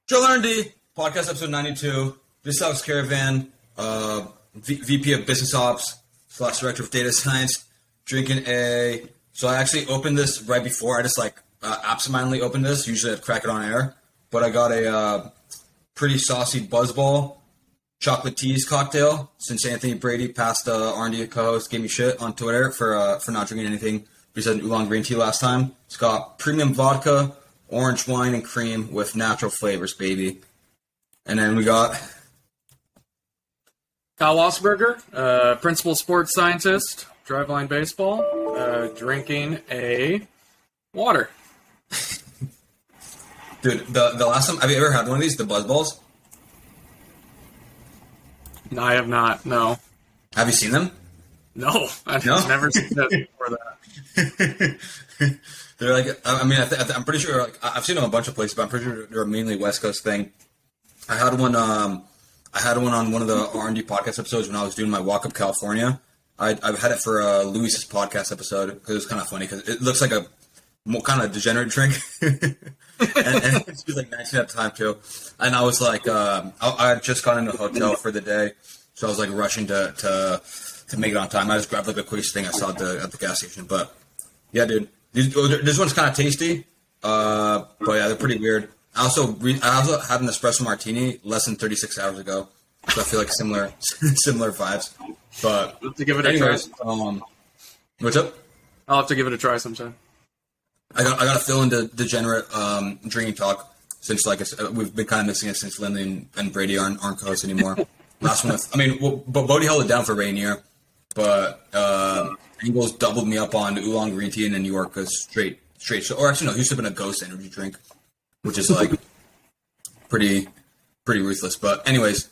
Joe R&D, podcast episode 92. This is Alex Caravan, VP of Business Ops / Director of Data Science, drinking a... So I actually opened this right before. I just absentmindly opened this. Usually I'd crack it on air. But I got a pretty saucy Buzzball chocolate teas cocktail since Anthony Brady, past R&D co-host, gave me shit on Twitter for not drinking anything besides oolong green tea last time. It's got premium vodka, orange wine, and cream with natural flavors, baby. And then we got... Kyle Wasserberger, principal sports scientist, Driveline Baseball, drinking a water. Dude, the last time... Have you ever had one of these, the Buzzballs? No, I have not, no. Have you seen them? No, I've never seen that before that. They're like, I mean, I'm pretty sure, like, I've seen them a bunch of places, but I'm pretty sure they're a mainly West Coast thing. I had one on one of the R&D podcast episodes when I was doing my walk up California. I've had it for Luis's podcast episode because it was kind of funny because it looks like a kind of degenerate drink. and it was like 19 at the time too. And I was like, I had just gone into a hotel for the day, so I was like rushing to make it on time. I just grabbed like the quickest thing I saw at the gas station. But yeah, dude, this one's kind of tasty. But yeah, they're pretty weird. I also had an espresso martini less than 36 hours ago, so I feel like similar vibes. But I'll have to give it a try. What's up? I'll have to give it a try sometime. I got to fill into degenerate drinking talk since, like I said, we've been kind of missing it since Lindley and Brady aren't co-hosts anymore. Last one, but Bodie held it down for Rainier, but Ingles doubled me up on oolong green tea, and then New York was straight. So, or actually, no, he was sipping a Ghost energy drink, which is like pretty ruthless. But anyways,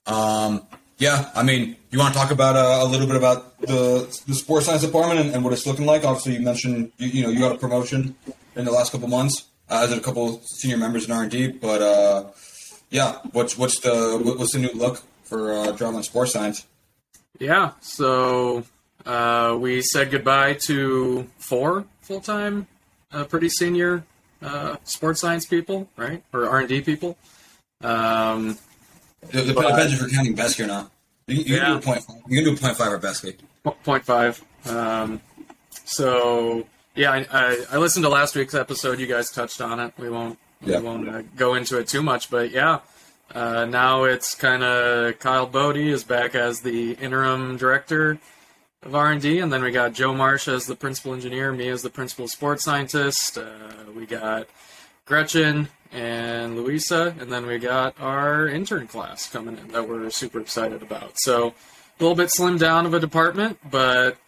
yeah, I mean, you want to talk about a little bit about the sports science department and what it's looking like? Obviously, you mentioned you got a promotion in the last couple months, as did a couple senior members in R&D. But yeah, what's the new look for Driveline Sports Science? Yeah, so we said goodbye to 4 full-time, pretty senior sports science people, right, or R&D people. It depends if you're counting Besky or not. You can do 0.5. You can do 0.5 or Besky. 0.5. So yeah, I listened to last week's episode. You guys touched on it. We won't go into it too much, but yeah. Now it's kind of Kyle Bodie is back as the interim director of R&D, and then we got Joe Marsh as the principal engineer, me as the principal sports scientist. We got Gretchen and Louisa, and then we got our intern class coming in that we're super excited about. So a little bit slimmed down of a department, but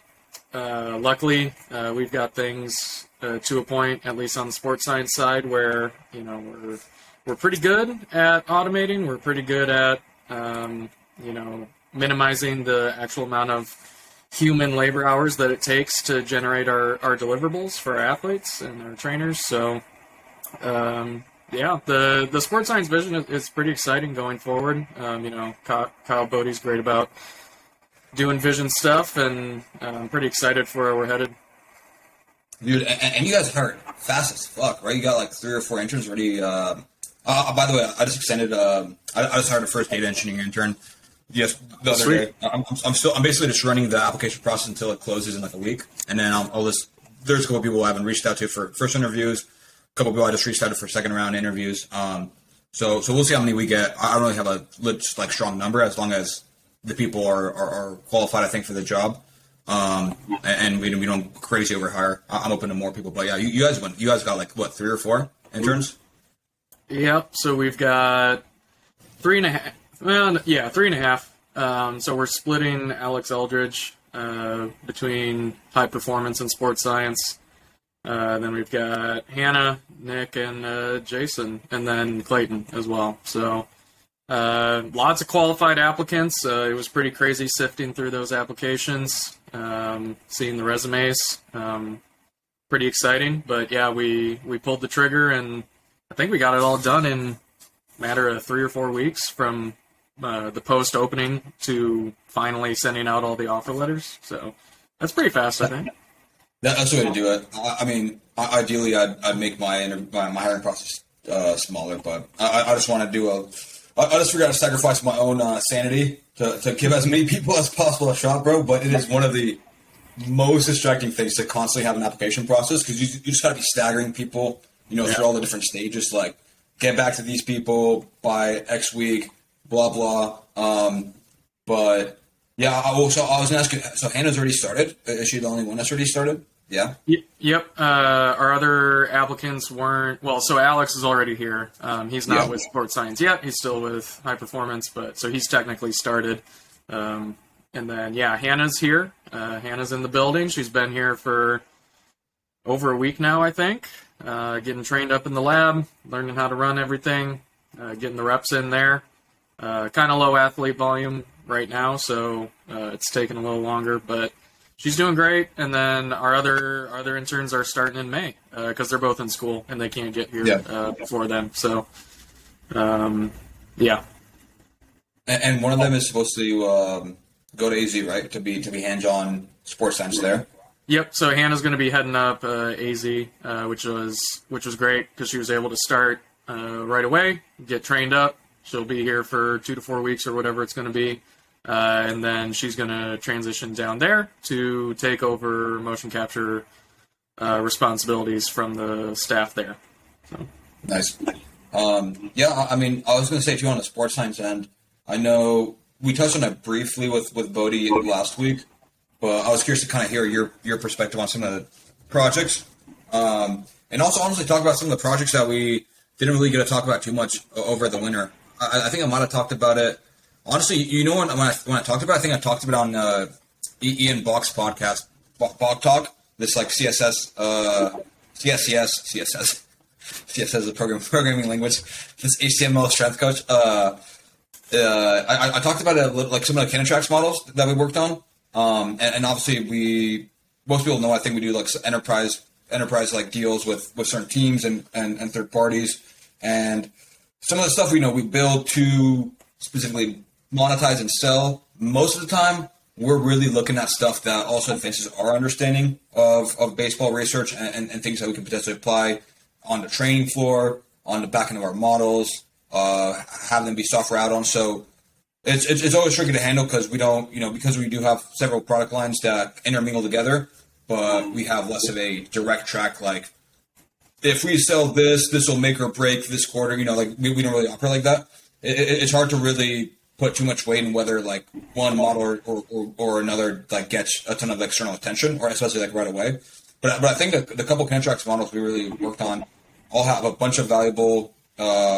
luckily we've got things to a point, at least on the sports science side, where we're pretty good at automating. We're pretty good at minimizing the actual amount of human labor hours that it takes to generate our deliverables for our athletes and our trainers. So yeah, the sports science vision is pretty exciting going forward. Kyle Bodie's great about doing vision stuff, and I'm pretty excited for where we're headed. Dude, and you guys hired fast as fuck, right? You got like 3 or 4 interns already. By the way, I just extended. I just hired a first data engineering intern. Yes, the other day. I'm basically just running the application process until it closes in like a week, and then there's a couple of people I haven't reached out to for first interviews. A couple of people I just reached out to for second round interviews. So we'll see how many we get. I don't really have a strong number as long as the people are qualified, I think, for the job. And we don't crazy overhire. I'm open to more people, but yeah, you guys got like what, 3 or 4 interns? Yep. So we've got 3.5. Well, yeah, 3.5. So we're splitting Alex Eldridge between high performance and sports science. Then we've got Hannah, Nick, and Jason, and then Clayton as well. So lots of qualified applicants. It was pretty crazy sifting through those applications, seeing the resumes. Pretty exciting. But yeah, we pulled the trigger, and I think we got it all done in a matter of 3 or 4 weeks from the post opening to finally sending out all the offer letters. So that's pretty fast, I think. That's the way to do it. I mean, ideally, I'd make my hiring process smaller. But I just want to do I just forgot to sacrifice my own sanity to give as many people as possible a shot, bro. But it is one of the most distracting things to constantly have an application process, because you just got to be staggering people, through all the different stages. Like, get back to these people by X week, blah blah. But yeah, I was going to ask you. So Hannah's already started. Is she the only one that's already started? Yeah. Yep. Our other applicants weren't. Well, so Alex is already here. He's not with sports science yet. He's still with high performance, but so he's technically started. And then Hannah's here. Hannah's in the building. She's been here for over a week now, I think. Getting trained up in the lab, learning how to run everything, getting the reps in there. Kind of low athlete volume right now, so it's taking a little longer, but she's doing great. And then our other interns are starting in May because they're both in school and they can't get here before then. So, yeah. And one of them is supposed to go to AZ, right? To be hands-on sports science there. Yep. So Hannah's going to be heading up AZ, which was great because she was able to start right away, get trained up. She'll be here for 2 to 4 weeks or whatever it's going to be. And then she's going to transition down there to take over motion capture responsibilities from the staff there. So. Nice. I mean, I was going to say, too, on the sports science end, I know we touched on it briefly with Bodhi last week, but I was curious to kind of hear your perspective on some of the projects. And also, honestly, talk about some of the projects that we didn't really get to talk about too much over the winter. I think I might have talked about it. Honestly, when I talked about it, I think I talked about it on Ian Bach's podcast, Bach Talk, this like CSS is a programming language, this HTML strength coach. I talked about it, like some of the Kinatrax models that we worked on. And obviously most people know, I think we do like enterprise like deals with certain teams and third parties. And some of the stuff we build to specifically monetize and sell. Most of the time, we're really looking at stuff that also advances our understanding of baseball research and things that we can potentially apply on the training floor, on the back end of our models, have them be software add-on. So it's always tricky to handle because we don't, because we do have several product lines that intermingle together, but we have less of a direct track. Like, if we sell this will make or break this quarter. Like we don't really operate like that. It's hard to really put too much weight in whether like one model or another like gets a ton of external attention, or especially like right away. But I think the couple Kinatrax models we really worked on all have a bunch of valuable like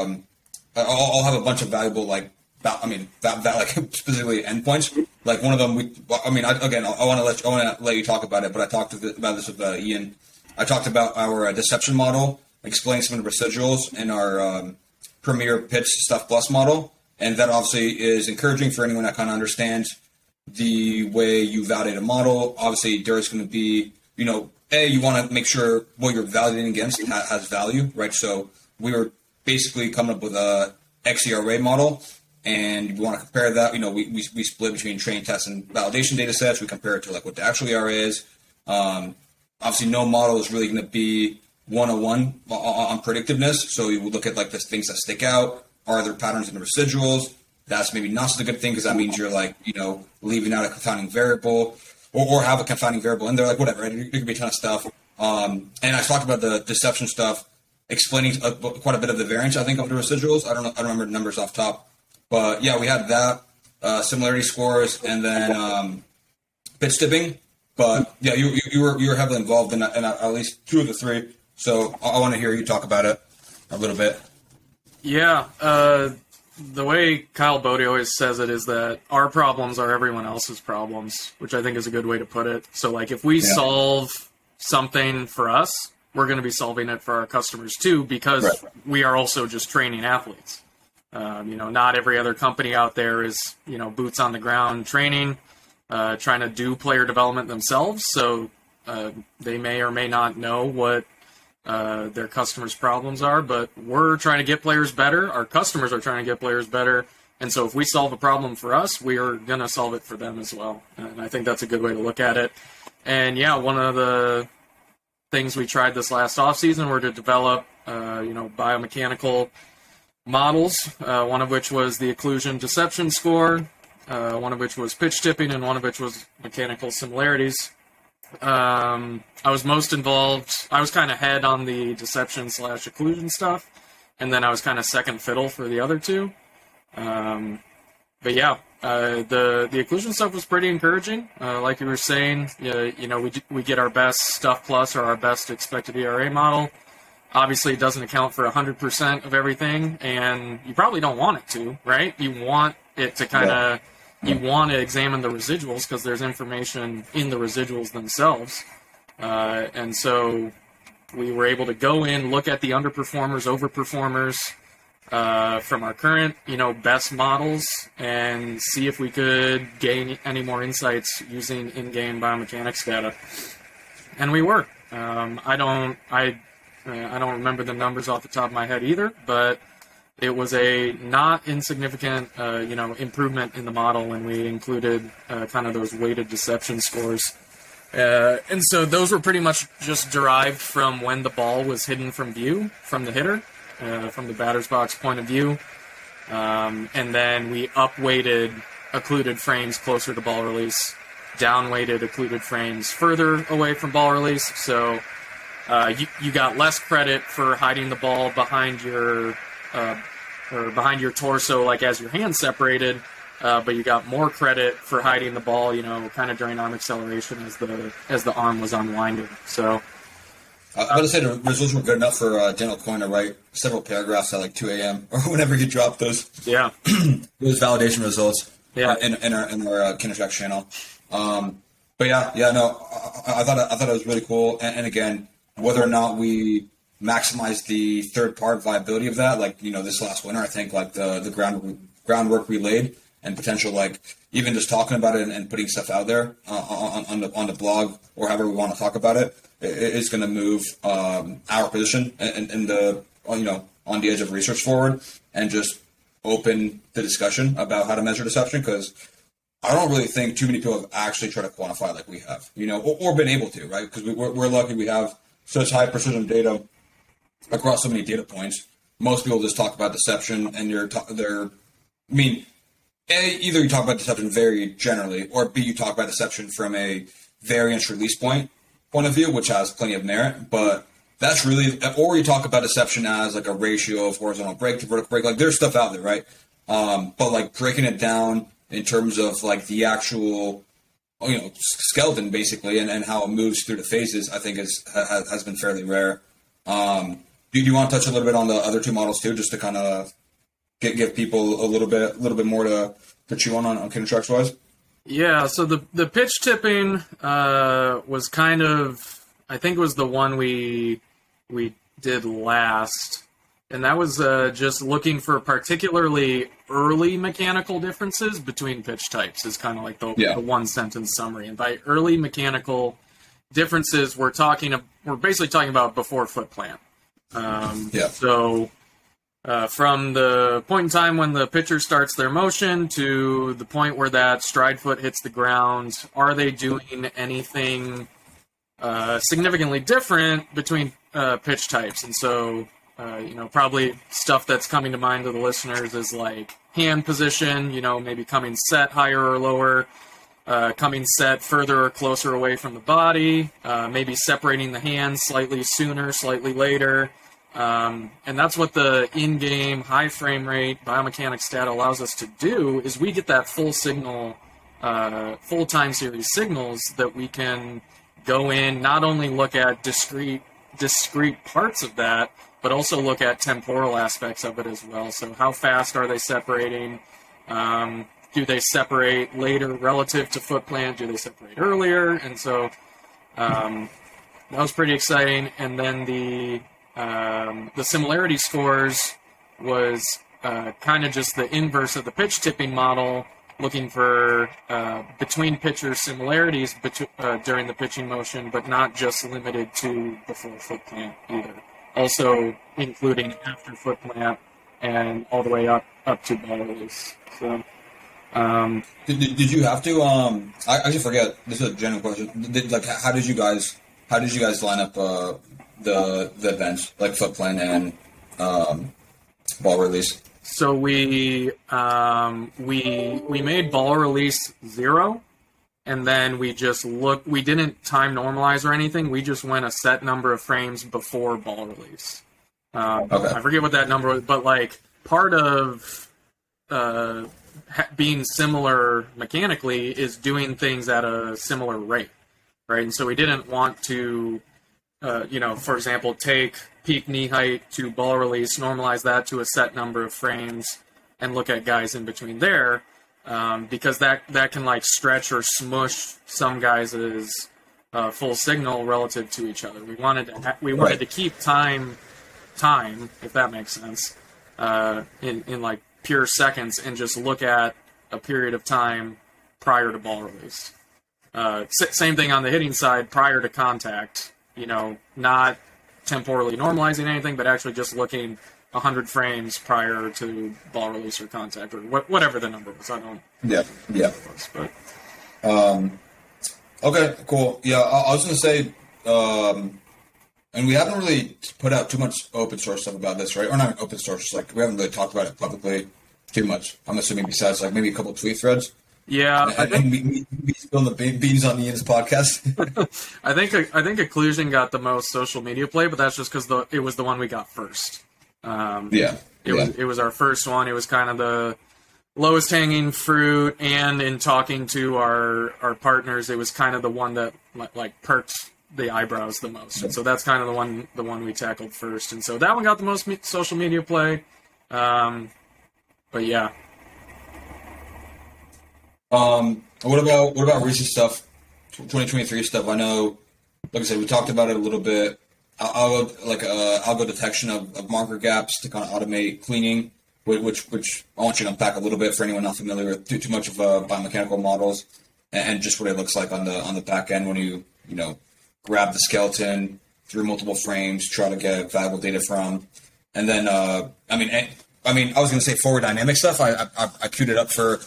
specifically endpoints. Like one of them, I want to let you talk about it, but I talked about this with Ian. I talked about our deception model, explaining some of the residuals in our Premier Pitch Stuff Plus model, and that obviously is encouraging for anyone that kind of understands the way you validate a model. Obviously, there's going to be, you want to make sure what you're validating against has value, right? So we were basically coming up with a XERA model, and we want to compare that. We split between train, test, and validation data sets. We compare it to like what the actual ERA is. Obviously, no model is really going to be 101 on predictiveness. So you would look at like the things that stick out. Are there patterns in the residuals? That's maybe not such a good thing because that means you're like, leaving out a confounding variable or have a confounding variable in there, like whatever. Right? There could be a ton of stuff. And I talked about the deception stuff, explaining quite a bit of the variance, I think, of the residuals. I don't remember the numbers off top. But yeah, we had that, similarity scores, and then pitch tipping. But yeah, you were heavily involved in at least 2 of the 3. So I want to hear you talk about it a little bit. Yeah, the way Kyle Bodie always says it is that our problems are everyone else's problems, which I think is a good way to put it. So like if we solve something for us, we're going to be solving it for our customers too, because we are also just training athletes. Not every other company out there is, boots on the ground training, trying to do player development themselves. So they may or may not know what their customers' problems are, but we're trying to get players better. Our customers are trying to get players better. And so if we solve a problem for us, we are going to solve it for them as well. And I think that's a good way to look at it. And yeah, one of the things we tried this last offseason were to develop, biomechanical models, one of which was the occlusion deception score, one of which was pitch tipping, and one of which was mechanical similarities. I was most involved. I was kind of head on the deception/occlusion stuff, and then I was kind of second fiddle for the other two. But yeah, the occlusion stuff was pretty encouraging. Like you were saying, we get our best stuff plus or our best expected ERA model. Obviously, it doesn't account for 100% of everything, and you probably don't want it to, right? You want it to kind of, you want to examine the residuals because there's information in the residuals themselves. And so we were able to go in, look at the underperformers, overperformers from our current, best models, and see if we could gain any more insights using in-game biomechanics data. And we were. I don't remember the numbers off the top of my head either, but it was a not insignificant, improvement in the model when we included kind of those weighted deception scores. And so those were pretty much just derived from when the ball was hidden from view from the hitter, from the batter's box point of view. And then we up-weighted occluded frames closer to ball release, down-weighted occluded frames further away from ball release. So you got less credit for hiding the ball behind your torso, like as your hands separated, but you got more credit for hiding the ball, kind of during arm acceleration as the arm was unwinding. So I was going to say the results were good enough for Daniel Coyne to write several paragraphs at like 2 a.m. or whenever he dropped those. Yeah, those validation results. Yeah, in our Kindertrack channel. But I thought it was really cool. And again, whether or not we maximize the third part viability of that, like, this last winter, I think like the groundwork we laid and potential, like even just talking about it and putting stuff out there on the blog or however we want to talk about it, is going to move our position and the, on the edge of research forward and just open the discussion about how to measure deception, because I don't really think too many people have actually tried to quantify like we have, or been able to, right? Because we're lucky we have such high precision data across so many data points. Most people just talk about deception, and either you talk about deception very generally, or B, you talk about deception from a variance release point of view, which has plenty of merit, but that's really, or you talk about deception as like a ratio of horizontal break to vertical break. Like there's stuff out there, right? But like breaking it down in terms of like the actual, skeleton basically, and how it moves through the phases, I think has been fairly rare. Do you want to touch a little bit on the other two models too, just to kind of give people a little bit more to chew on Kindertracks wise? Yeah. So the pitch tipping was kind of, I think it was the one we did last, and that was just looking for particularly early mechanical differences between pitch types is kind of like the one sentence summary. And by early mechanical differences, we're basically talking about before foot plant. So from the point in time when the pitcher starts their motion to the point where that stride foot hits the ground, are they doing anything significantly different between pitch types? And so, probably stuff that's coming to mind to the listeners is like hand position, maybe coming set higher or lower, coming set further or closer away from the body, maybe separating the hands slightly sooner, slightly later. And that's what the in-game high frame rate biomechanics data allows us to do, is we get that full signal, full time series signals that we can go in, not only look at discrete parts of that, but also look at temporal aspects of it as well. So how fast are they separating? Do they separate later relative to foot plant? Do they separate earlier? And so that was pretty exciting. And then the similarity scores was kind of just the inverse of the pitch tipping model, looking for between pitcher similarities during the pitching motion, but not just limited to before foot plant either. Also including after foot plant and all the way up to ball release. So, did you have to? I actually forget. This is a general question. How did you guys how did you guys line up the events, like foot plan and ball release? So we made ball release 0, and then we just we didn't time normalize or anything. We just went a set number of frames before ball release. Okay. I forget what that number was, but like part of being similar mechanically is doing things at a similar rate, right? And so we didn't want to, for example, take peak knee height to ball release, normalize that to a set number of frames, and look at guys in between there, because that can like stretch or smush some guys' full signal relative to each other. We wanted to keep time, if that makes sense, in like pure seconds, and just look at a period of time prior to ball release. Same thing on the hitting side, prior to contact. Not temporally normalizing anything, but actually just looking 100 frames prior to ball release or contact, or whatever the number was. I don't. Yeah. Was, but. Okay. Cool. Yeah, I was gonna say, and we haven't really put out too much open source stuff about this, right? Or not open source, like we haven't really talked about it publicly too much. I'm assuming besides like maybe a couple of tweet threads. Yeah, and we spill the beans on Ian's podcast. I think Occlusion got the most social media play, but that's just because it was the one we got first. It was our first one. It was kind of the lowest hanging fruit, and in talking to our partners, it was kind of the one that like perked the eyebrows the most. And so that's kind of the one we tackled first, and so that one got the most social media play. But yeah. What about recent stuff, 2023 stuff? I know, like I said, we talked about it a little bit. Algo detection of marker gaps to kind of automate cleaning, which I want you to unpack a little bit for anyone not familiar with too much of biomechanical models, and just what it looks like on the back end when you grab the skeleton through multiple frames, try to get valuable data from, and then I was going to say forward dynamic stuff. I queued it up for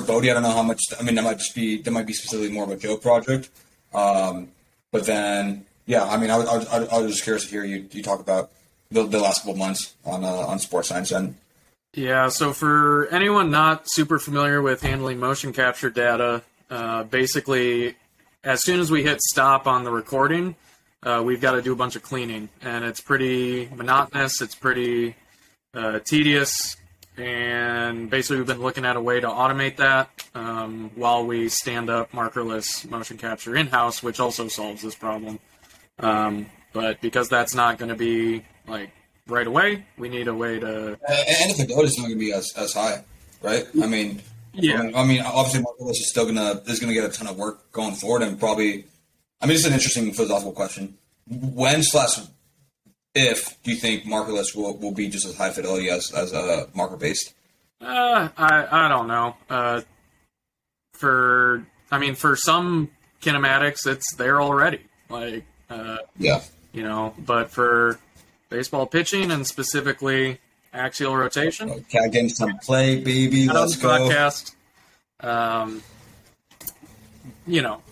Bodhi. I don't know how much. I mean, that might be specifically more of a Joe project. But then, yeah, I mean, I was just curious to hear you talk about the last couple of months on sports science and. Yeah, so for anyone not super familiar with handling motion capture data, basically, as soon as we hit stop on the recording, we've got to do a bunch of cleaning, and it's pretty monotonous. It's pretty tedious. And basically, we've been looking at a way to automate that while we stand up markerless motion capture in-house, which also solves this problem. But because that's not going to be like right away, we need a way to. And the fidelity is not going to be as high, right? I mean, yeah. I mean, obviously, markerless is still gonna get a ton of work going forward, and probably. I mean, it's an interesting philosophical question. If do you think markerless will be just as high fidelity as marker based? I don't know. For some kinematics, it's there already. Like but for baseball pitching and specifically axial rotation, CAD games time play, baby. Let's go. Podcast.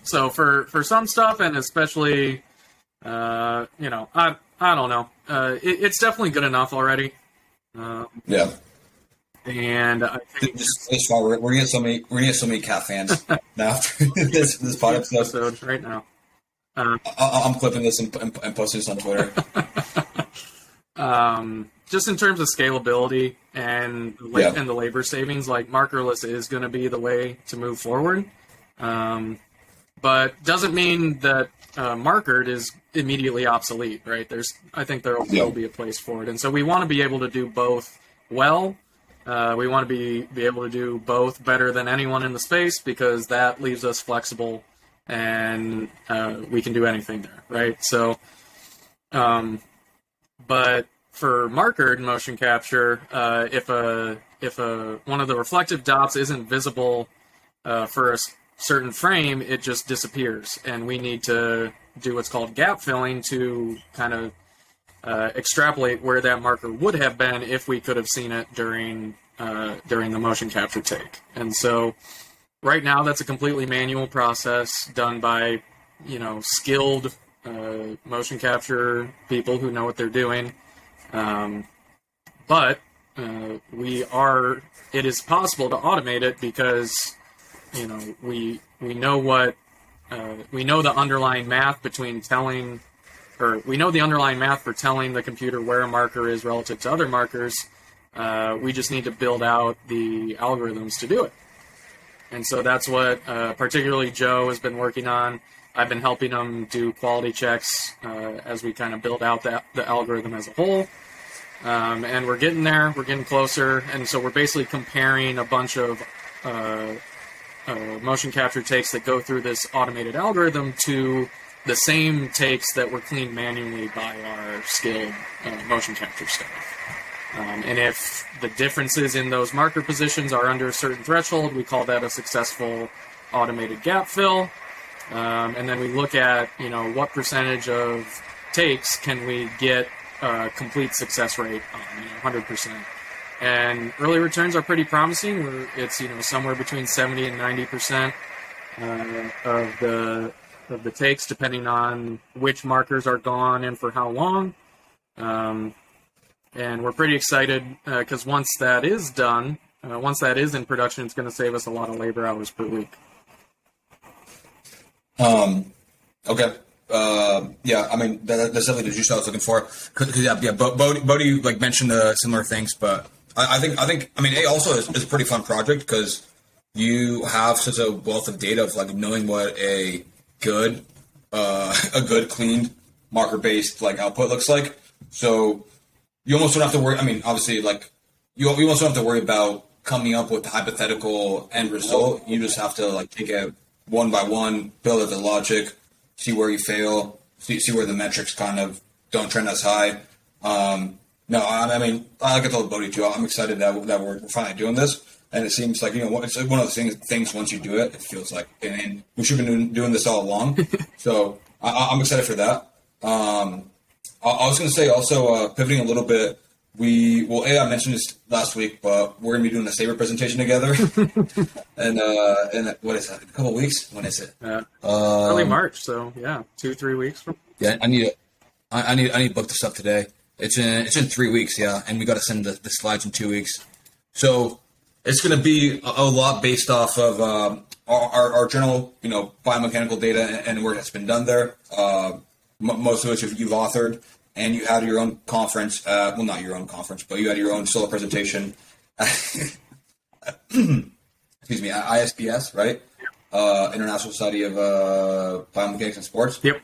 So for some stuff, and especially, I don't know. It's definitely good enough already. Yeah. And I think we're gonna get so many cat fans now after this pod episode right now. I'm clipping this and posting this on Twitter. Just in terms of scalability and the labor savings, like markerless is going to be the way to move forward. But doesn't mean that markered is immediately obsolete, right? I think there will be a place for it, and so we want to be able to do both well. We want to be able to do both better than anyone in the space, because that leaves us flexible, and we can do anything there, right? So, but for markered motion capture, if one of the reflective dots isn't visible for a certain frame, it just disappears, and we need to do what's called gap filling to kind of extrapolate where that marker would have been if we could have seen it during the motion capture take. And so right now that's a completely manual process done by skilled motion capture people who know what they're doing. But it is possible to automate it because, we know what, we know the underlying math we know the underlying math for telling the computer where a marker is relative to other markers. We just need to build out the algorithms to do it. And so that's what particularly Joe has been working on. I've been helping him do quality checks as we kind of build out the algorithm as a whole. And we're getting there. We're getting closer. And so we're basically comparing a bunch of motion capture takes that go through this automated algorithm to the same takes that were cleaned manually by our skilled motion capture staff. And if the differences in those marker positions are under a certain threshold, we call that a successful automated gap fill. And then we look at, what percentage of takes can we get a complete success rate on, 100%. And early returns are pretty promising. It's, somewhere between 70 and 90% of the takes, depending on which markers are gone and for how long. And we're pretty excited because once that is done, once that is in production, it's going to save us a lot of labor hours per week. Okay. Yeah, I mean, that's definitely the juice I was looking for. Bodhi mentioned similar things, but I think, also is a pretty fun project because you have such a wealth of data of knowing what a good cleaned marker-based output looks like. So you almost don't have to worry. I mean, obviously, you almost don't have to worry about coming up with the hypothetical end result. You just have to take it one by one, build out the logic, see where you fail, see where the metrics kind of don't trend as high. No, I mean, I like it all Bodhi too. I'm excited that we're finally doing this. And it seems like, it's one of the things once you do it, it feels like, and we should have been doing this all along. So I'm excited for that. I was going to say also, pivoting a little bit, I mentioned this last week, but we're going to be doing a SABR presentation together. and what is that, a couple of weeks? When is it? Early March, so yeah, 2-3 weeks from. Yeah, I need to book this up today. It's in 3 weeks, yeah, and we got to send the slides in 2 weeks. So it's going to be a lot based off of our general, biomechanical data and work that's been done there. Most of which you've authored, and you had your own conference. Well, not your own conference, but you had your own solo presentation. Excuse me, at ISBS, right? International Society of Biomechanics and Sports. Yep.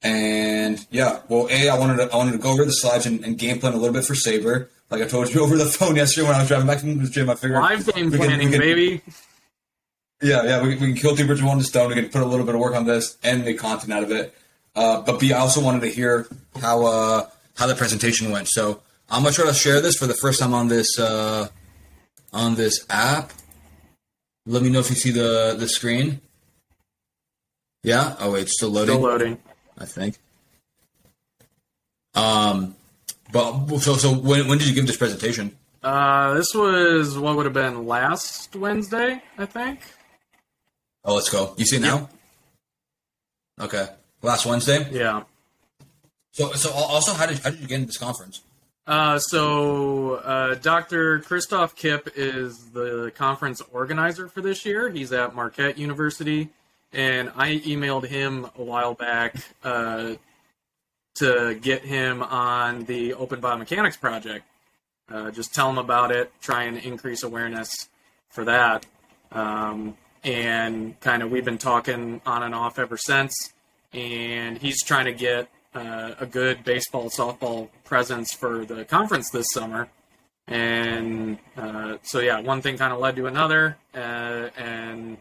And yeah, well, I wanted to go over the slides and game plan a little bit for SABR. Like I told you over the phone yesterday when I was driving back from the gym, I figured live game planning, baby. Yeah, we can kill two birds with one stone. We can put a little bit of work on this and make content out of it. But B, I also wanted to hear how the presentation went. So I'm gonna try to share this for the first time on this app. Let me know if you see the screen. Yeah. Oh wait, it's still loading. Still loading. I think. But so when did you give this presentation? This was what would have been last Wednesday, I think. Oh, let's go. You see it now? Yep. Okay. Last Wednesday? Yeah. So also, how did you get into this conference? Dr. Christoph Kipp is the conference organizer for this year. He's at Marquette University, and I emailed him a while back to get him on the Open Biomechanics project. Just tell him about it, try and increase awareness for that. And kind of we've been talking on and off ever since. And he's trying to get a good baseball, softball presence for the conference this summer. And so, yeah, one thing kind of led to another. And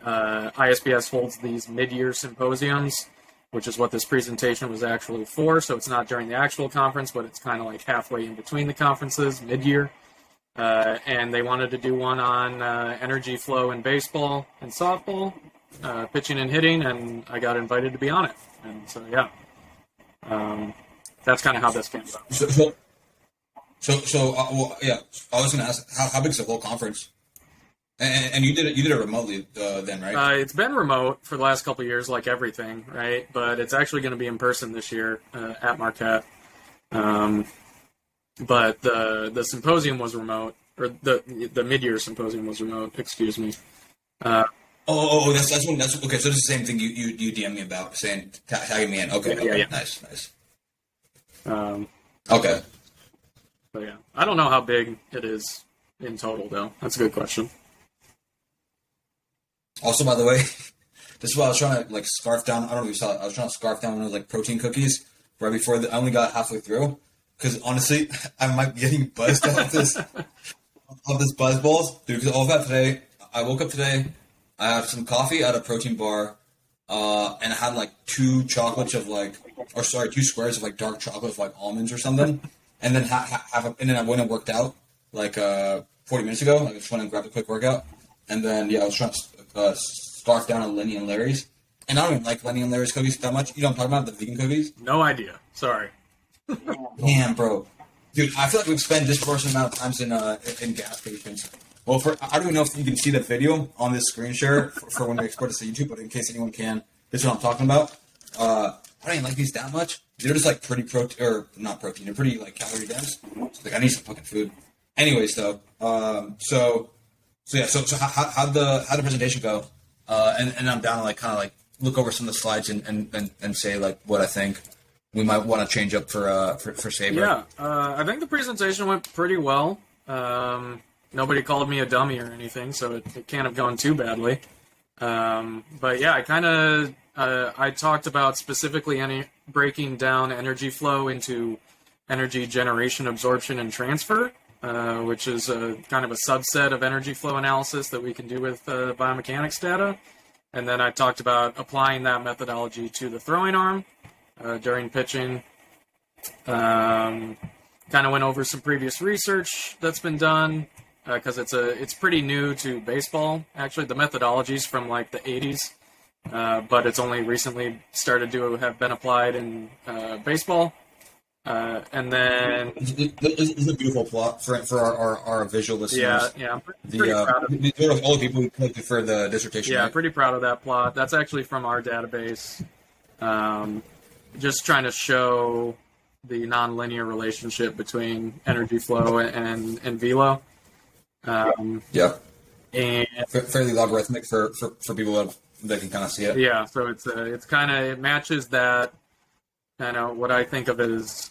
ISBS holds these mid-year symposiums, which is what this presentation was actually for. So it's not during the actual conference, but it's kind of like halfway in between the conferences, mid-year. And they wanted to do one on energy flow in baseball and softball, pitching and hitting, and I got invited to be on it. And so, yeah, that's kind of how this came about. So, yeah, I was going to ask, how big is the whole conference? And you did it remotely then, right? It's been remote for the last couple of years, like everything, right? But it's actually going to be in person this year at Marquette. But the symposium was remote, or the mid-year symposium was remote. Excuse me. That's okay. So it's the same thing you DM me about, saying tagging me in. Okay, Yeah. Nice. Okay. But yeah, I don't know how big it is in total, though. That's a good question. Also, by the way, this is why I was trying to like scarf down. I don't know if you saw it. I was trying to scarf down one of those like protein cookies right before I only got halfway through because honestly, I might be getting buzzed off this buzz balls, dude. Because all of that today, I woke up today. I had some coffee at a protein bar, and I had like two squares of like dark chocolate with like almonds or something, and then and then I went and worked out like 40 minutes ago. I just went and grabbed a quick workout, and then I was trying to scarf down on Lenny and Larry's, and I don't even like Lenny and Larry's cookies that much. You know what I'm talking about, the vegan cookies? No idea. Sorry. Damn, bro, dude, I feel like we've spent disproportionate amount of times in gas stations. Well, I don't even know if you can see the video on this screen share for when we export this to YouTube, but in case anyone can, this is what I'm talking about. I don't even like these that much. They're just like pretty not protein. They're pretty like calorie dense. So, like I need some fucking food. Anyways, though, so how'd the presentation go? And I'm down to like kind of like look over some of the slides and say like what I think we might want to change up for SABR. Yeah, I think the presentation went pretty well. Nobody called me a dummy or anything, so it can't have gone too badly. But yeah, I talked about specifically breaking down energy flow into energy generation, absorption, and transfer, which is kind of a subset of energy flow analysis that we can do with biomechanics data. And then I talked about applying that methodology to the throwing arm during pitching. Kind of went over some previous research that's been done. Because it's pretty new to baseball. Actually, the methodology's from like the 80s, but it's only recently started to have been applied in baseball. And then this is a beautiful plot for our visual listeners. Yeah, I'm pretty proud of it. These are all the people who collected for the dissertation. Yeah, right? Pretty proud of that plot. That's actually from our database. Just trying to show the nonlinear relationship between energy flow and velo. And fairly logarithmic for people that can kind of see it. Yeah, so it matches that kind of what I think of as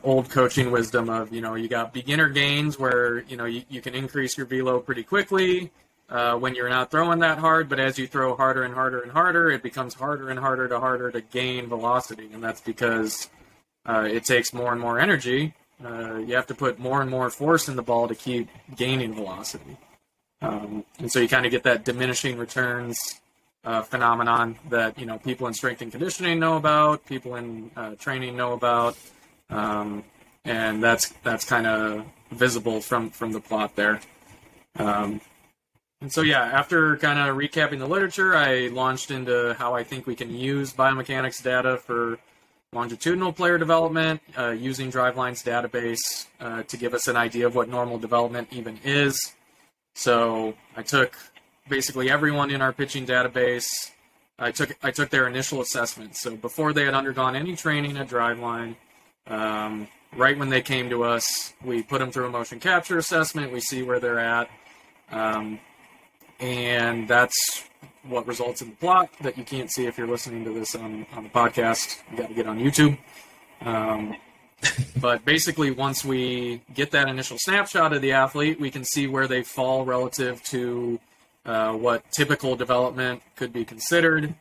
old coaching wisdom of you got beginner gains where you can increase your velo pretty quickly when you're not throwing that hard, but as you throw harder and harder and harder, it becomes harder and harder to gain velocity, and that's because it takes more and more energy. You have to put more and more force in the ball to keep gaining velocity. And so you kind of get that diminishing returns phenomenon that, people in strength and conditioning know about, people in training know about. And that's kind of visible from the plot there. And so, after kind of recapping the literature, I launched into how I think we can use biomechanics data for longitudinal player development, using Driveline's database to give us an idea of what normal development even is. So I took basically everyone in our pitching database. I took their initial assessment. So before they had undergone any training at Driveline, right when they came to us, we put them through a motion capture assessment. We see where they're at. And that's what results in the plot that you can't see if you're listening to this on the podcast. You got to get on YouTube. But basically, once we get that initial snapshot of the athlete, we can see where they fall relative to what typical development could be considered.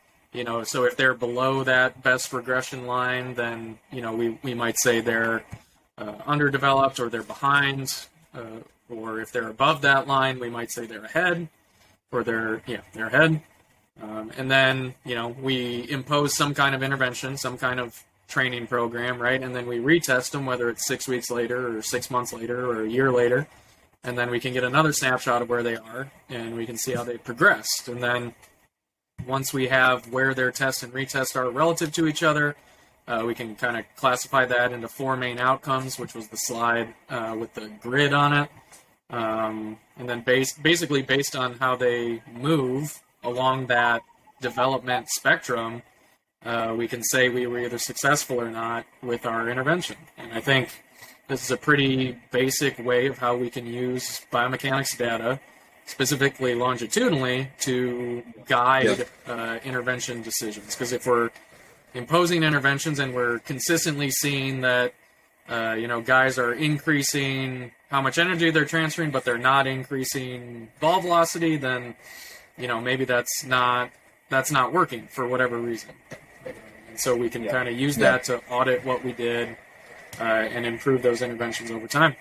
So if they're below that best regression line, then we might say they're underdeveloped or they're behind. Or if they're above that line, we might say they're ahead. Or they're ahead. And then, we impose some kind of intervention, some kind of training program, right? And then we retest them, whether it's 6 weeks later or 6 months later or a year later. And then we can get another snapshot of where they are, and we can see how they've progressed. And then once we have where their test and retest are relative to each other, we can kind of classify that into 4 main outcomes, which was the slide with the grid on it. And then basically based on how they move along that development spectrum, we can say we were either successful or not with our intervention. And I think this is a pretty basic way of how we can use biomechanics data, specifically longitudinally, to guide intervention decisions. Because if we're imposing interventions and we're consistently seeing that guys are increasing how much energy they're transferring, but they're not increasing ball velocity, then maybe that's not working for whatever reason. And so we can kind of use that to audit what we did and improve those interventions over time.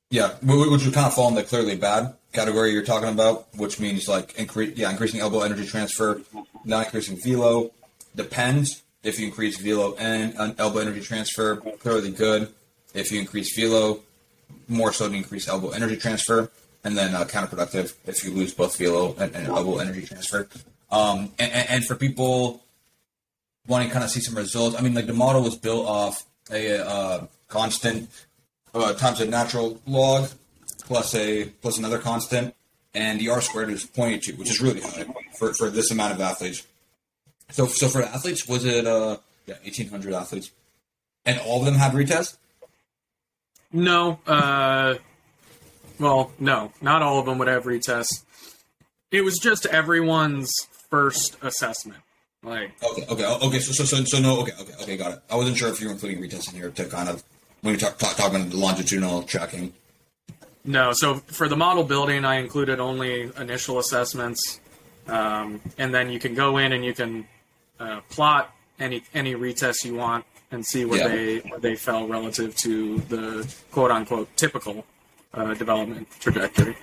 Yeah, which would kind of fall in the clearly bad category you're talking about, which means like increasing elbow energy transfer, not increasing velo. Depends. If you increase velo and elbow energy transfer, clearly good. If you increase velo, more so to increase elbow energy transfer, and then counterproductive if you lose both velo and elbow energy transfer. And for people wanting to kind of see some results, I mean, like the model was built off a constant times a natural log plus another constant, and the R squared is 0.82, which is really high for this amount of athletes. So for athletes, was it 1,800 athletes, and all of them had retest? No, no, not all of them would have retest. It was just everyone's first assessment. Like okay. So no, okay, got it. I wasn't sure if you were including retest in here to kind of when you talk about the longitudinal tracking. No, so for the model building, I included only initial assessments, and then you can go in and you can plot any retests you want and see where they fell relative to the quote unquote typical development trajectory.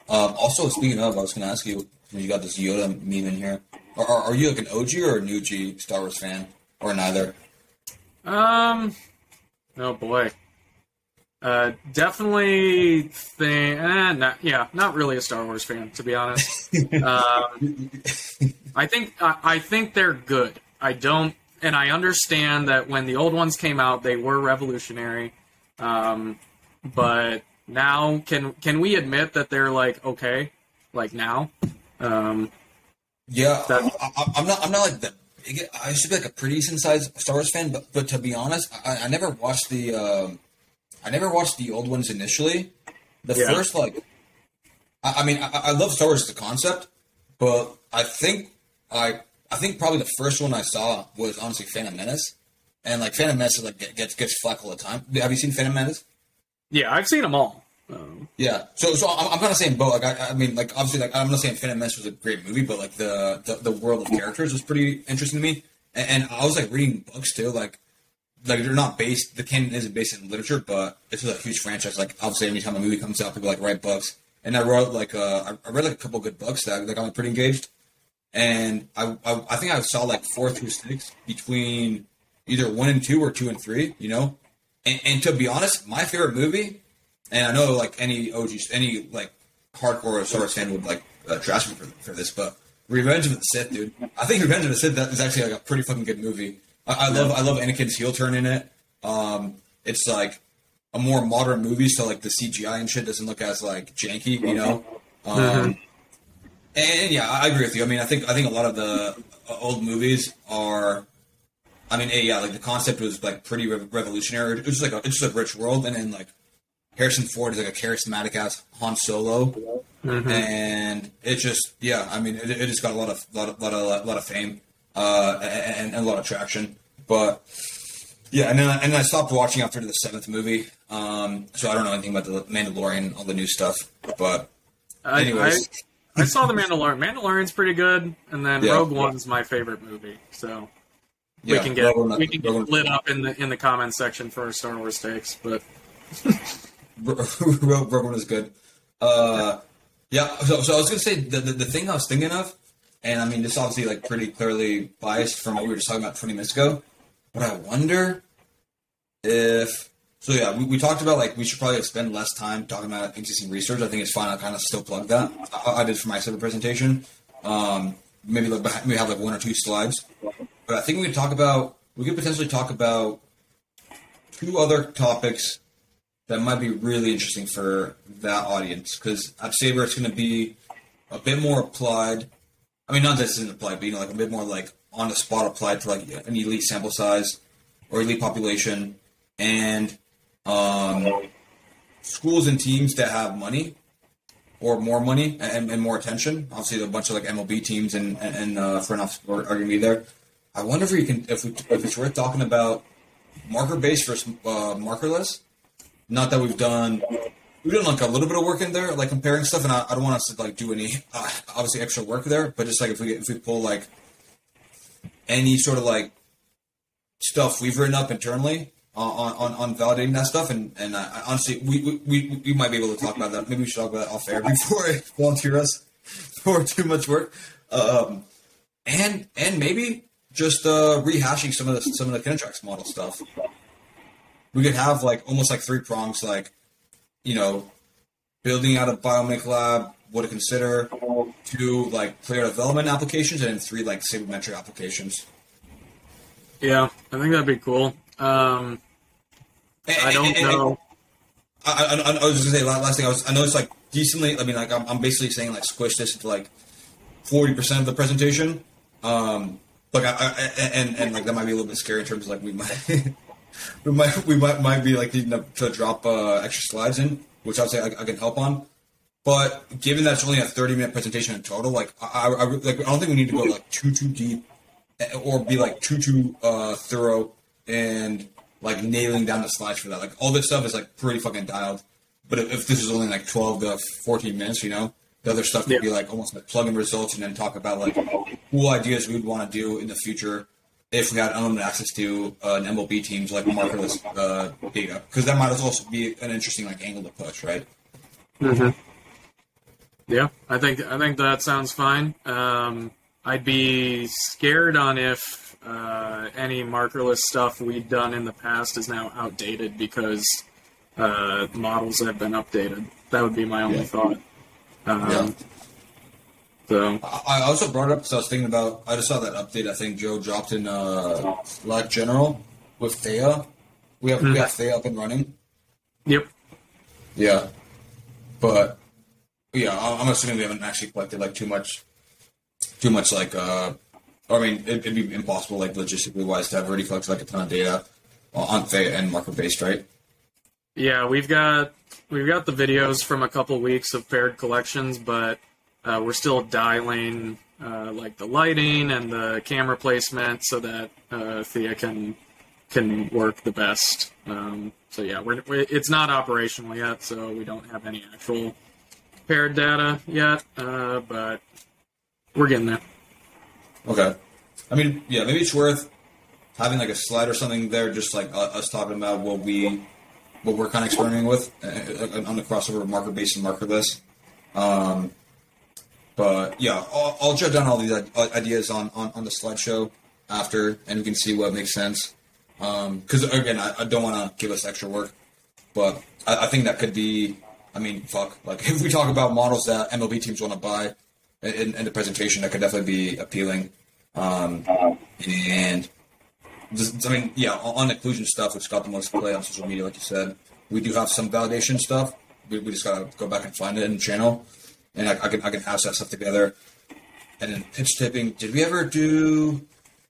Also, speaking of, I was going to ask you, you got this Yoda meme in here. Are you like an OG or a new G Star Wars fan, or neither? Oh boy. Definitely not really a Star Wars fan, to be honest. I think they're good. And I understand that when the old ones came out, they were revolutionary. But now, can we admit that they're like okay, like now? I'm not like the. I used to be like a pretty decent sized Star Wars fan, but to be honest, I never watched the. I never watched the old ones initially. The first, I love Star Wars as a concept, but I think probably the first one I saw was honestly Phantom Menace, and like Phantom Menace gets flack all the time. Have you seen Phantom Menace? Yeah, I've seen them all. Yeah, so I'm kind of saying both. Like I mean, like obviously, like I'm not saying Phantom Menace was a great movie, but like the world of characters was pretty interesting to me, and I was like reading books too, like they're not based. The canon isn't based in literature, but it's a huge franchise. Like obviously, anytime a movie comes out, people like write books, and I read like a couple good books that got me pretty engaged, and I think I saw like 4 through 6 between either 1 and 2 or 2 and 3, and to be honest, my favorite movie. And I know, like, any like, hardcore Star Wars fan would, like, trash me for this, but Revenge of the Sith, dude. I think Revenge of the Sith is actually, like, a pretty fucking good movie. I love Anakin's heel turn in it. It's, like, a more modern movie, so, like, the CGI and shit doesn't look as, like, janky, And, yeah, I agree with you. I mean, I think a lot of the old movies are... I mean, like, the concept was, like, pretty revolutionary. It's just a rich world, and then, like, Harrison Ford is like a charismatic ass Han Solo, and it just I mean it just got a lot of fame and a lot of traction. But yeah, and then I stopped watching after the 7th movie, so I don't know anything about the Mandalorian, all the new stuff. But anyways, I saw the Mandalorian. Mandalorian's pretty good, and then Rogue One's my favorite movie. So we can get lit up in the comments section for our Star Wars takes, but. Rogue One is good. So I was going to say the thing I was thinking of, and I mean this obviously like pretty clearly biased from what we were just talking about 20 minutes ago, but I wonder if we talked about like we should probably spend less time talking about existing research. I think it's fine. I'll kind of still plug that. I did for my separate presentation. Maybe have like 1 or 2 slides, but I think we could potentially talk about 2 other topics that might be really interesting for that audience, because at SABR it's going to be a bit more applied. I mean, not that this isn't applied, but like a bit more like on the spot applied to like an elite sample size or elite population, and schools and teams that have money or more money and more attention. Obviously, a bunch of like MLB teams and front office are going to be there. I wonder if it's worth talking about marker-based versus markerless. Not that we've done like a little bit of work in there, like comparing stuff, and I don't want us to like do any obviously extra work there, but just like if we pull like any sort of like stuff we've written up internally on validating that stuff, and I honestly we might be able to talk about that. Maybe we should talk about that off air before it volunteer us for too much work, and maybe just rehashing some of the Kinetrax model stuff. We could have like almost like 3 prongs, like, you know, building out a Biomech lab, what to consider, 2 like player development applications, and then 3 like sabermetric applications. Yeah, I think that'd be cool. I don't know. I was just gonna say last thing. I know it's like decently. I mean, like I'm basically saying like squish this into like 40% of the presentation. But and like that might be a little bit scary in terms of like we might be like needing to drop extra slides in, which I'll say I can help on. But given that it's only a 30-minute presentation in total, like I don't think we need to go like too deep or be like too thorough and like nailing down the slides for that. Like all this stuff is like pretty fucking dialed. But if this is only like 12 to 14 minutes, you know, the other stuff could be like almost like plug in results and then talk about like cool ideas we would want to do in the future if we had unlimited access to an MLB team's like markerless data, because that might also be an interesting like angle to push, right? Mm-hmm. Yeah, I think that sounds fine. I'd be scared on if any markerless stuff we'd done in the past is now outdated because models have been updated. That would be my only thought. So I also brought it up because I was thinking about. I just saw that update. I think Joe dropped in Slack General with Thea. We got Thea up and running. Yep. Yeah, but yeah, I'm assuming we haven't actually collected like too much like. I mean, it'd be impossible like logistically wise to have already collected like a ton of data on Thea and marker based, right? Yeah, we've got the videos from a couple weeks of paired collections, but we're still dialing like the lighting and the camera placement so that Thea can work the best. So yeah, it's not operational yet, so we don't have any actual paired data yet, but we're getting there. Okay. I mean, yeah, maybe it's worth having like a slide or something there, just like us talking about what we're kind of experimenting with on the crossover of marker-based and markerless. But yeah, I'll jot down all these ideas on the slideshow after, and we can see what makes sense. Because again, I don't want to give us extra work, but I think that could be. I mean, fuck. Like if we talk about models that MLB teams want to buy in the presentation, that could definitely be appealing. And just, I mean, yeah, on inclusion stuff, which got the most play on social media, like you said, we do have some validation stuff. We just gotta go back and find it in the channel, and I can hash that stuff together. And then pitch tipping. Did we ever do?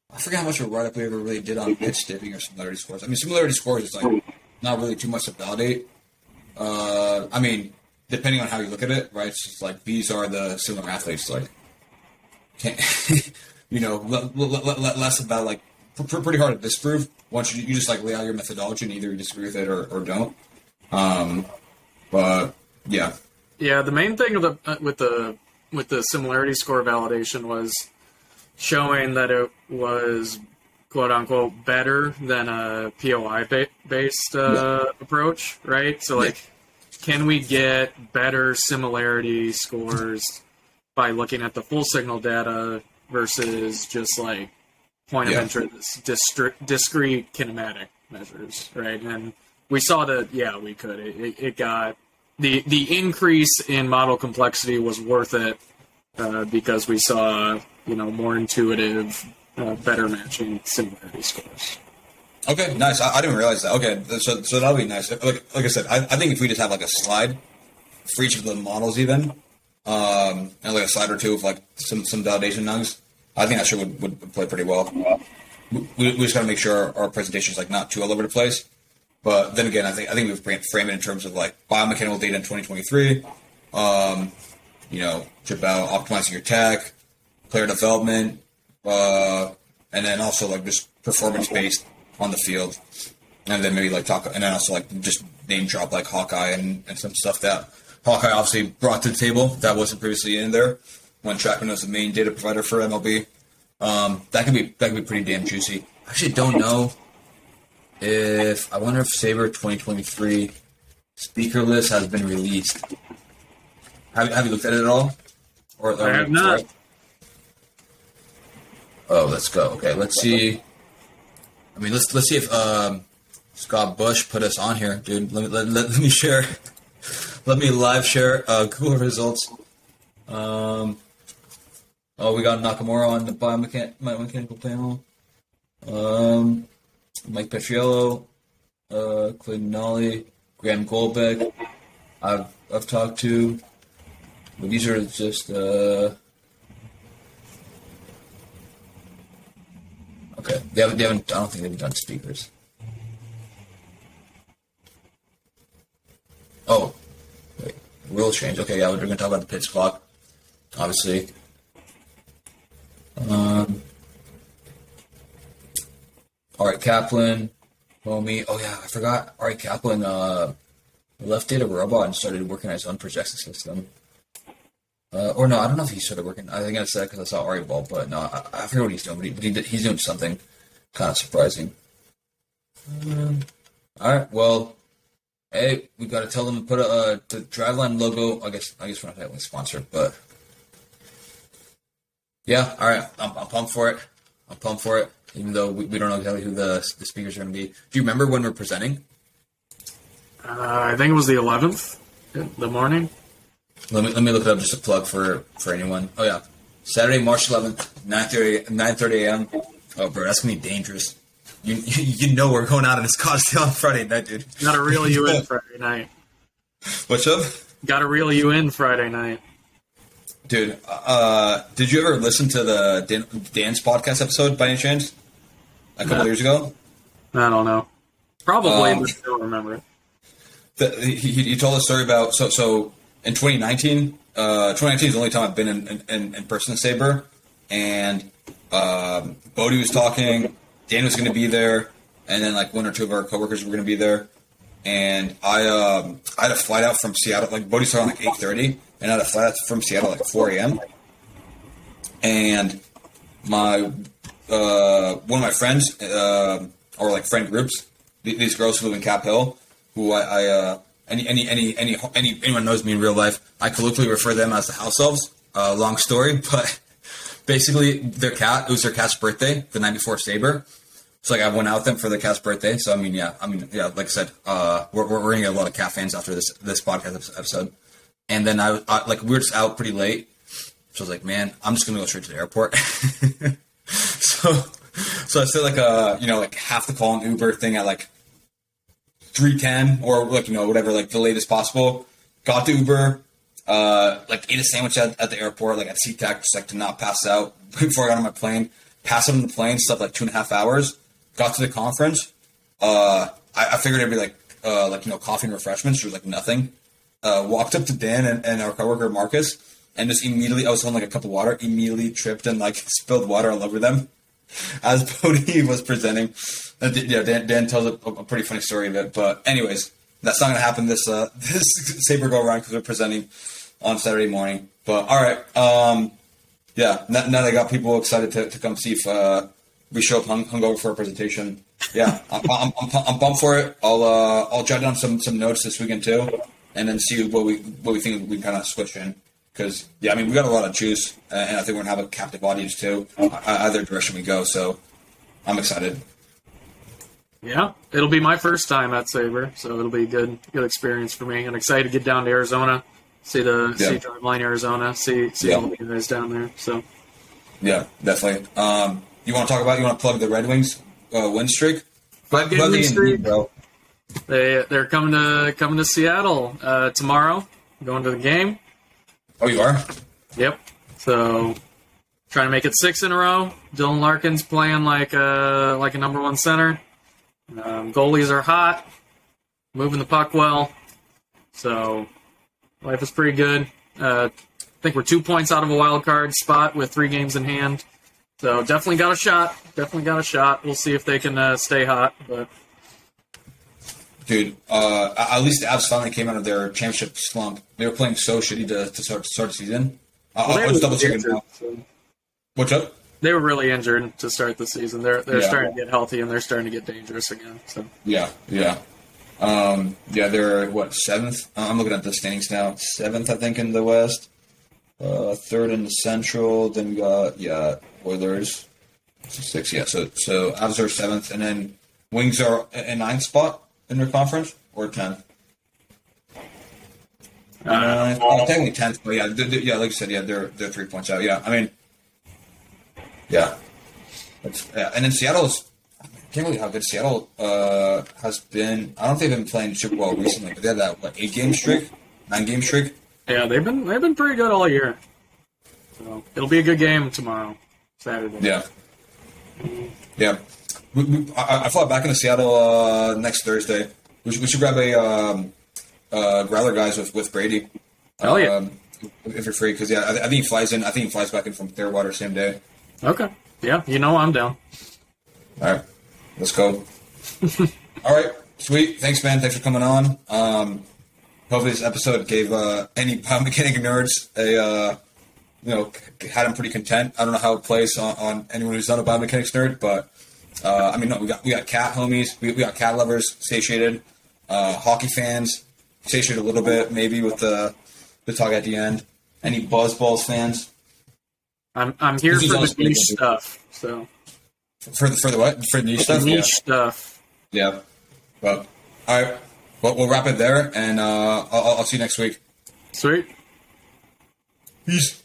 I forget how much of a write-up we ever really did on pitch tipping or similarity scores. I mean, similarity scores is like not really too much to validate. I mean, depending on how you look at it, right? It's just like these are the similar athletes. Like, you know, less about like pretty hard to disprove. Once you just like lay out your methodology and either you disagree with it or don't. But yeah. Yeah, the main thing with the similarity score validation was showing that it was quote unquote better than a POI based approach, right? So like, can we get better similarity scores by looking at the full signal data versus just like point of interest, discrete kinematic measures, right? And we saw that, we could. It got the increase in model complexity was worth it because we saw more intuitive, better matching similarity scores. Okay, nice. I didn't realize that. Okay, so that'll be nice. Like I said, I think if we just have like a slide for each of the models, even, and like a slide or two of like some validation nugs, I think that shit would play pretty well. We just got to make sure our presentation is like not too all over the place. But then again, I think we've framed it in terms of like biomechanical data in 2023. You know, about optimizing your tech, player development, and then also like just performance based on the field, and then maybe like talk, and then also like just name drop like Hawkeye and some stuff that Hawkeye obviously brought to the table that wasn't previously in there when Trackman was the main data provider for MLB. That could be pretty damn juicy. I actually don't know if I wonder if SABR 2023 speaker list has been released. Have you looked at it at all? Or I have not. Oh, let's go. Okay, let's see. I mean, let's see if Scott Bush put us on here, dude. Let me share. Let me live share Google results. Oh, we got Nakamura on the biomechanical panel. Mike Petriello, Clayton Nolly, Graham Goldbeck. I've talked to. But these are just okay. They haven't. I don't think they've done speakers. Oh, wait. Rule change. Okay, yeah, we're going to talk about the pitch clock, obviously. All right, Kaplan, homie. Oh yeah, I forgot. All right, Kaplan left Data Robot and started working on his own projection system. Or no, I don't know if he started working. I think I said because I saw Ari Ball, but no, I forget what he's doing. But he's doing something kind of surprising. All right, well, hey, we got to tell them to put the Driveline logo. I guess we're not having a sponsor, but yeah. All right, I'm pumped for it. I'm pumped for it. Even though we don't know exactly who the speakers are going to be. Do you remember when we're presenting? I think it was the 11th, the morning. Let me look it up just a plug for anyone. Oh yeah, Saturday, March 11th, 9:30 a.m. Oh bro, that's gonna be dangerous. You know we're going out in Scottsdale on Friday night, dude. Gotta reel you in Friday night. What's up? Gotta reel you in Friday night. Dude, did you ever listen to the Dan's podcast episode by any chance? A couple years ago? I don't know. Probably, but I don't remember it. He told a story about so in 2019. 2019 is the only time I've been in person at SABR, and Bodie was talking. Dan was going to be there, and then like one or two of our coworkers were going to be there. And I had a flight out from Seattle. Like Bodie started like 8:30, and I had a flight out from Seattle like 4 a.m. And my one of my friends, or like friend groups, these girls who live in Cap Hill, who anyone knows me in real life, I colloquially refer them as the house elves. Long story, but basically it was their cat's birthday the night before SABR. So like I went out with them for the cat's birthday. So I mean, yeah, like I said, we're gonna get a lot of cat fans after this podcast episode. And then I like we were just out pretty late, so I was like, man, I'm just gonna go straight to the airport. so I said like like half the call an Uber thing at like 3:10 or like whatever, like the latest possible. Got the Uber, like ate a sandwich at the airport, like at SeaTac, just like to not pass out before I got on my plane. Passed out on the plane, slept like 2.5 hours. Got to the conference. I figured it'd be like coffee and refreshments. There was like nothing. Walked up to Dan and our coworker Marcus, and just immediately, I was holding like a cup of water. Immediately tripped and like spilled water all over them as Bodhi was presenting. Dan tells a pretty funny story of it. But anyways, that's not gonna happen this SABR go around because we're presenting on Saturday morning. But all right, yeah. Now that I got people excited to come see if we show up hungover for a presentation. Yeah, I'm pumped for it. I'll jot down some notes this weekend too, and then see what we think we can kind of switch in. Because yeah, I mean we got a lot of juice, and I think we're gonna have a captive audience too. Either direction we go, so I'm excited. Yeah, it'll be my first time at SABR, so it'll be a good experience for me. I'm excited to get down to Arizona, see Driveline Arizona, see all the guys down there. So yeah, definitely. You want to plug the Red Wings win streak? 5-game win streak. They're coming to Seattle tomorrow. Going to the game. Oh, you are? Yep. So trying to make it 6 in a row. Dylan Larkin's playing like a number 1 center. Goalies are hot, moving the puck well. So life is pretty good. I think we're 2 points out of a wild card spot with 3 games in hand. So definitely got a shot. We'll see if they can stay hot. But dude, at least the Avs finally came out of their championship slump. They were playing so shitty to start the season. I'll just double check it now. What's up? They were really injured to start the season. They're starting to get healthy and they're starting to get dangerous again. So yeah. They're 7th? I'm looking at the standings now. 7th, I think, in the West. 3rd in the Central. Then we got Oilers. 6. Yeah. So Avs are 7th, and then Wings are in 9th spot in their conference, or 10th. Technically 10th, but like you said, they're 3 points out. Yeah, I mean. Yeah. And then Seattle's, I can't believe how good Seattle has been. I don't think they've been playing super well recently, but they had that 8-game streak, 9-game streak. Yeah, they've been pretty good all year. So it'll be a good game tomorrow, Saturday. Yeah. I fly back into Seattle next Thursday. We should grab a Growler guys with Brady. Oh yeah. If you're free, because I think he flies in. I think he flies back in from Clearwater same day. Okay. Yeah, I'm down. All right, let's go. All right, sweet. Thanks, man. Thanks for coming on. Hopefully, this episode gave any biomechanic nerds had them pretty content. I don't know how it plays on anyone who's not a biomechanics nerd, but we got cat homies, we got cat lovers satiated, hockey fans satiated a little bit, maybe with the talk at the end. Any Buzzballs fans? I'm here for the niche stuff. So for the what? For the niche stuff. Niche stuff. Yeah. Well, all right. Well, we'll wrap it there, and I'll see you next week. Sweet. Peace.